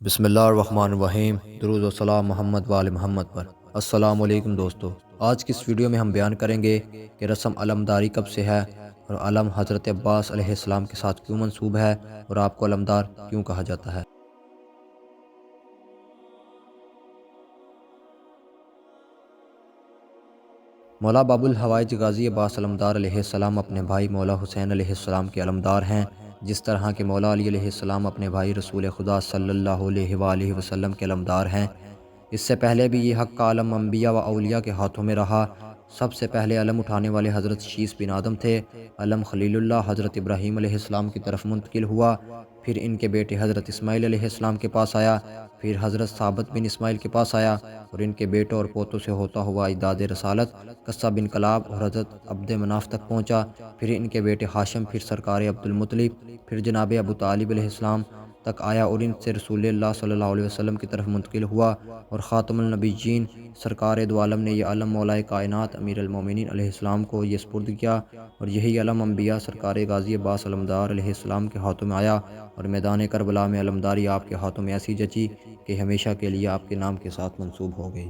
بسم اللہ الرحمن الرحیم۔ درود و سلام محمد وآل محمد پر۔ السلام علیکم دوستو، آج کی اس ویڈیو میں ہم بیان کریں گے کہ رسم علمداری کب سے ہے اور علم حضرت عباس علیہ السلام کے ساتھ کیوں منسوب ہے اور آپ کو علمدار کیوں کہا جاتا ہے۔ مولا باب الحوائج غازی عباس علمدار علیہ السلام اپنے بھائی مولا حسین علیہ السلام کے علمدار ہیں، جس طرح کہ مولا علی علیہ السلام اپنے بھائی رسول خدا صلی اللہ علیہ وآلہ وسلم کے علمدار ہیں۔ اس سے پہلے بھی یہ حق کا علم انبیاء و اولیاء کے ہاتھوں میں رہا۔ سب سے پہلے علم اٹھانے والے حضرت شیس بن آدم تھے۔ علم خلیل اللہ حضرت ابراہیم علیہ السلام کی طرف منتقل ہوا، پھر ان کے بیٹے حضرت اسماعیل علیہ السلام کے پاس آیا، پھر حضرت ثابت بن اسماعیل کے پاس آیا اور ان کے بیٹوں اور پوتوں سے ہوتا ہوا اجداد رسالت قصہ بن کلاب اور حضرت عبد مناف تک پہنچا، پھر ان کے بیٹے ہاشم، پھر سرکار عبد المطلب، پھر جناب ابو طالب علیہ السلام تک آیا اور ان سے رسول اللہ صلی اللہ علیہ وسلم کی طرف منتقل ہوا، اور خاتم النبیین سرکار دو عالم نے یہ علم مولا کائنات امیر المومنین علیہ السلام کو یہ سپرد کیا، اور یہی علم انبیاء سرکار غازی عباس علمدار علیہ السلام کے ہاتھوں میں آیا، اور میدان کربلا میں علمداری آپ کے ہاتھوں میں ایسی جچی کہ ہمیشہ کے لیے آپ کے نام کے ساتھ منسوب ہو گئی۔